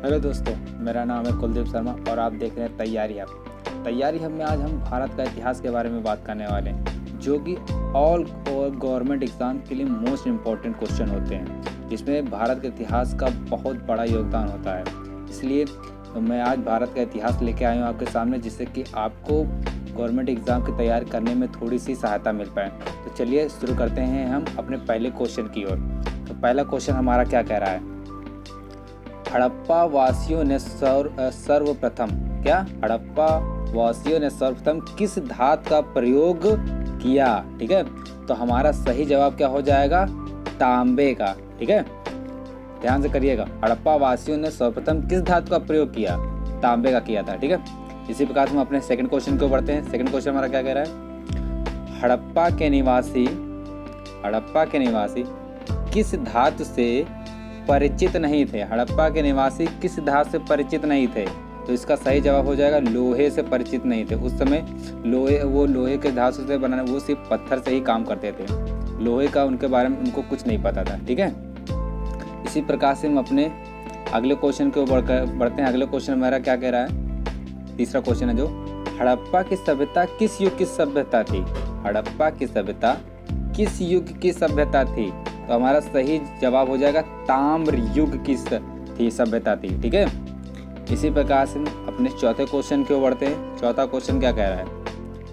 Hello दोस्तों, मेरा नाम है कुलदीप शर्मा और आप देख रहे हैं तैयारी हब में आज हम भारत का इतिहास के बारे में बात करने वाले हैं, जो कि ऑल गवर्नमेंट एग्ज़ाम के लिए मोस्ट इम्पॉर्टेंट क्वेश्चन होते हैं, जिसमें भारत के इतिहास का बहुत बड़ा योगदान होता है। इसलिए मैं आज भारत का इतिहास लेके आया हूँ आपके सामने, जिससे कि आपको गवर्नमेंट एग्ज़ाम की तैयारी करने में थोड़ी सी सहायता मिल पाए। तो चलिए शुरू करते हैं हम अपने पहले क्वेश्चन की ओर। तो पहला क्वेश्चन हमारा क्या कह रहा है? हड़प्पा वासियों ने सर्वप्रथम किस धातु का प्रयोग किया? ठीक है, तो हमारा सही जवाब क्या हो जाएगा? तांबे का। ठीक है, ध्यान से करिएगा। हड़प्पा वासियों ने सर्वप्रथम किस धातु का प्रयोग किया? तांबे का किया था। ठीक है, इसी प्रकार हम अपने सेकंड क्वेश्चन को बढ़ते हैं। सेकंड क्वेश्चन हमारा क्या कह रहा है? हड़प्पा के निवासी किस धातु से परिचित नहीं थे? हड़प्पा के निवासी किस धातु से परिचित नहीं थे? तो इसका सही जवाब हो जाएगा लोहे से परिचित नहीं थे। उस समय लोहे के धातु से बनाने, वो सिर्फ पत्थर से ही काम करते थे। लोहे का उनके बारे में उनको कुछ नहीं पता था। ठीक है, इसी प्रकार से हम अपने अगले क्वेश्चन के ऊपर बढ़ते हैं। अगले क्वेश्चन हमारा क्या कह रहा है? तीसरा क्वेश्चन है जो हड़प्पा की सभ्यता किस युग की सभ्यता थी? हड़प्पा की सभ्यता किस युग की सभ्यता थी? तो हमारा सही जवाब हो जाएगा ताम्र युग की सभ्यता थी। ठीक है, इसी प्रकार से अपने चौथे क्वेश्चन की ओर बढ़ते हैं। चौथा क्वेश्चन क्या कह रहा है?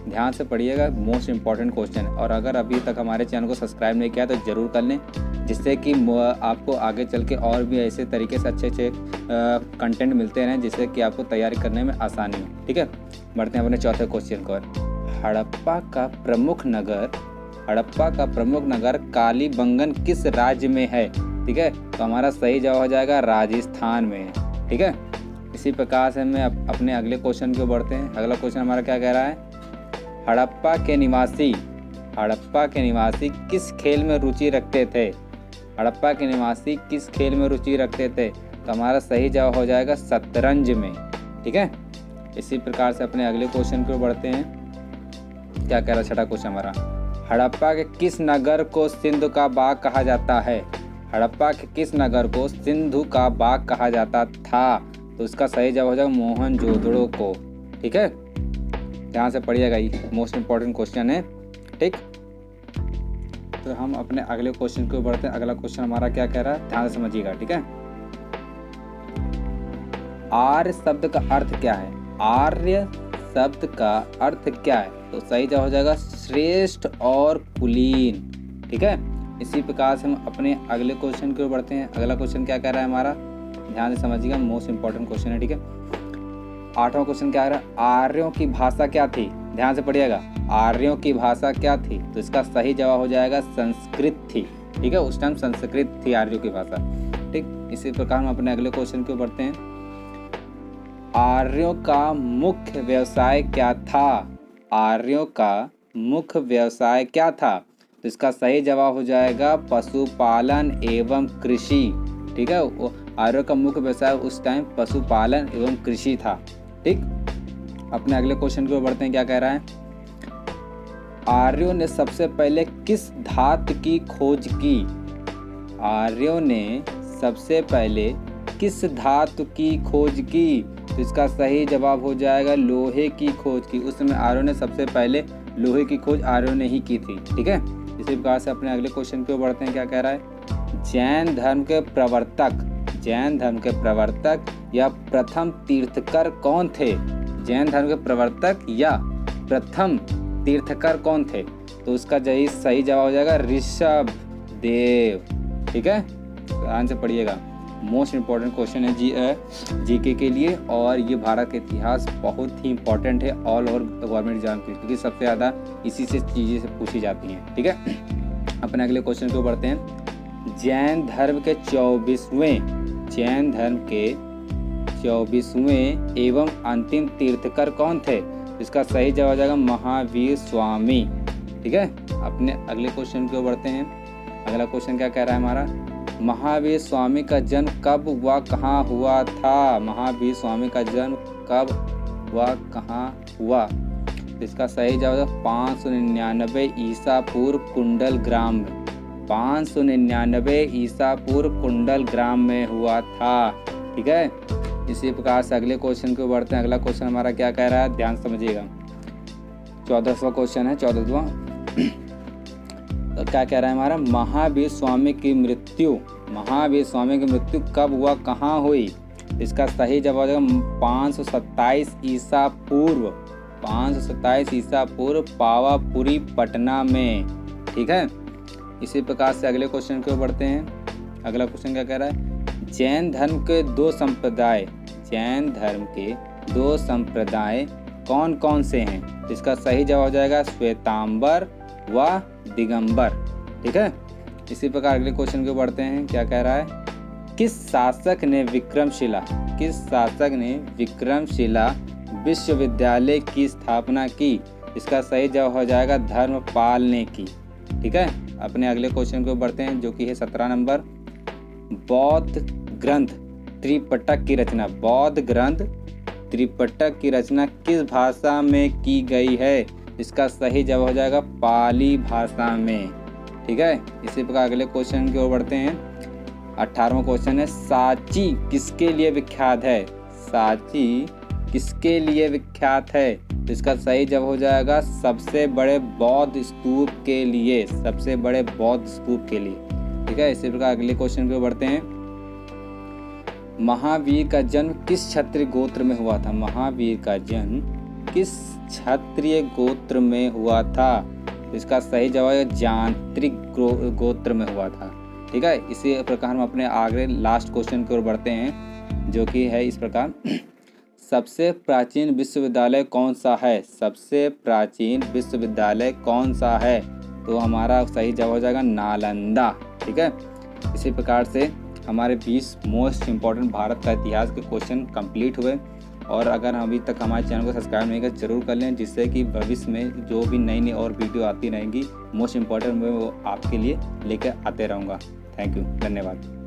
ध्यान से पढ़िएगा, मोस्ट इम्पॉर्टेंट क्वेश्चन। और अगर अभी तक हमारे चैनल को सब्सक्राइब नहीं किया तो ज़रूर कर लें, जिससे कि आपको आगे चल के और भी ऐसे तरीके से अच्छे कंटेंट मिलते रहें, जिससे कि आपको तैयारी करने में आसानी हो। ठीक है, बढ़ते हैं अपने चौथे क्वेश्चन को। हड़प्पा का प्रमुख नगर कालीबंगन किस राज्य में है? ठीक है, तो हमारा सही जवाब हो जाएगा राजस्थान में है। ठीक है, इसी प्रकार से हमें अपने अगले क्वेश्चन को बढ़ते हैं। अगला क्वेश्चन हमारा क्या कह रहा है? हड़प्पा के निवासी किस खेल में रुचि रखते थे? हड़प्पा के निवासी किस खेल में रुचि रखते थे? तो हमारा सही जवाब हो जाएगा शतरंज में। ठीक है, इसी प्रकार से अपने अगले क्वेश्चन को बढ़ते हैं। क्या कह रहा है छठा क्वेश्चन हमारा? हड़प्पा के किस नगर को सिंधु का बाग कहा जाता है? हड़प्पा के किस नगर को सिंधु का बाग कहा जाता था? तो इसका सही जवाब हो जाएगा मोहनजोदड़ो को। ठीक है, ध्यान से पढ़िएगा, ये मोस्ट इम्पॉर्टेंट क्वेश्चन है। ठीक, तो हम अपने अगले क्वेश्चन को बढ़ते हैं। अगला क्वेश्चन हमारा क्या कह रहा है? ध्यान से समझिएगा। ठीक है, आर्य शब्द का अर्थ क्या है? आर्य शब्द का अर्थ क्या है? तो सही जवाब हो जाएगा श्रेष्ठ और कुलीन। ठीक है, इसी प्रकार से हम अपने अगले क्वेश्चन की ओर बढ़ते हैं। अगला क्वेश्चन क्या कह रहा है हमारा? ध्यान से समझिएगा, मोस्ट इंपॉर्टेंट क्वेश्चन है। ठीक है, आठवां क्वेश्चन क्या कह रहा है? आर्यों की भाषा क्या थी? ध्यान से पढ़िएगा, आर्यों की भाषा क्या थी? तो इसका सही जवाब हो जाएगा संस्कृत थी। ठीक है, उस टाइम संस्कृत थी आर्यों की भाषा। ठीक, इसी प्रकार हम अपने अगले क्वेश्चन की ओर बढ़ते हैं। आर्यों का मुख्य व्यवसाय क्या था? आर्यों का मुख्य व्यवसाय क्या था? तो इसका सही जवाब हो जाएगा पशुपालन एवं कृषि। ठीक है, आर्यों का मुख्य व्यवसाय उस टाइम पशुपालन एवं कृषि था। ठीक, अपने अगले क्वेश्चन की ओर बढ़ते हैं। क्या कह रहा है? आर्यों ने सबसे पहले किस धातु की खोज की? आर्यों ने सबसे पहले किस धातु की खोज की? तो इसका सही जवाब हो जाएगा लोहे की खोज की। उस समय आर्यों ने सबसे पहले लोहे की खोज आर्यों ने ही की थी। ठीक है, इसी प्रकार से अपने अगले क्वेश्चन की ओर बढ़ते हैं। क्या कह रहा है? जैन धर्म के प्रवर्तक या प्रथम तीर्थकर कौन थे? जैन धर्म के प्रवर्तक या प्रथम तीर्थकर कौन थे? तो उसका सही जवाब हो जाएगा ऋषभ देव। ठीक है, ध्यान से पढ़िएगा, मोस्ट इम्पॉर्टेंट क्वेश्चन है जीके के लिए, और ये भारत का इतिहास बहुत ही इम्पॉर्टेंट है ऑल ओवर गवर्नमेंट एग्जाम के लिए, क्योंकि सबसे ज़्यादा इसी से चीज़ें से पूछी जाती हैं। ठीक है, अपने अगले क्वेश्चन को बढ़ते हैं। जैन धर्म के 24वें एवं अंतिम तीर्थकर कौन थे? इसका सही जवाब हो जाएगा महावीर स्वामी। ठीक है, अपने अगले क्वेश्चन को बढ़ते हैं। अगला क्वेश्चन क्या कह रहा है हमारा? महावीर स्वामी का जन्म कब व कहाँ हुआ था? महावीर स्वामी का जन्म कब व कहाँ हुआ? इसका सही जवाब 599 ईसा पूर्व कुंडल ग्राम में। 599 ईसा पूर्व कुंडल ग्राम में हुआ था। ठीक है, इसी प्रकार से अगले क्वेश्चन को बढ़ते हैं। अगला क्वेश्चन हमारा क्या कह रहा है, ध्यान समझिएगा। 14वां क्वेश्चन है, 14वां। तो क्या कह रहा है हमारा, महावीर स्वामी की मृत्यु कब हुआ, कहाँ हुई? इसका सही जवाब हो जाएगा 527 ईसा पूर्व, 527 ईसा पूर्व, पावापुरी पटना में। ठीक है। इसी प्रकार से अगले क्वेश्चन की ओर बढ़ते हैं। अगला क्वेश्चन क्या कह रहा है, जैन धर्म के दो संप्रदाय कौन कौन से हैं? इसका सही जवाब हो जाएगा श्वेतांबर व दिगंबर। ठीक है। इसी प्रकार अगले क्वेश्चन को बढ़ते हैं। क्या कह रहा है, किस शासक ने विक्रमशिला विश्वविद्यालय की स्थापना की? इसका सही जवाब हो जाएगा धर्मपाल ने की। ठीक है। अपने अगले क्वेश्चन को बढ़ते हैं, जो कि है 17 नंबर। बौद्ध ग्रंथ त्रिपिटक की रचना किस भाषा में की गई है? इसका सही जवाब हो जाएगा पाली भाषा में। ठीक है। इसी प्रकार अगले क्वेश्चन की ओर बढ़ते हैं। 18वां क्वेश्चन है, सांची किसके लिए विख्यात है? इसका सही जवाब हो जाएगा सबसे बड़े बौद्ध स्तूप के लिए। ठीक है। इसी प्रकार अगले क्वेश्चन की ओर बढ़ते हैं। महावीर का जन्म किस क्षत्रिय गोत्र में हुआ था? इसका सही जवाब है जांत्रिक गोत्र में हुआ था। ठीक है। इसी प्रकार हम अपने आगे लास्ट क्वेश्चन की ओर बढ़ते हैं, जो कि है इस प्रकार, सबसे प्राचीन विश्वविद्यालय कौन सा है? तो हमारा सही जवाब हो जाएगा नालंदा। ठीक है। इसी प्रकार से हमारे 20 मोस्ट इम्पॉर्टेंट भारत का इतिहास के क्वेश्चन कंप्लीट हुए। और अगर अभी तक हमारे चैनल को सब्सक्राइब नहीं किया जरूर कर लें, जिससे कि भविष्य में जो भी नई और वीडियो आती रहेंगी मोस्ट इम्पॉर्टेंट मैं वो आपके लिए लेकर आते रहूँगा। थैंक यू, धन्यवाद।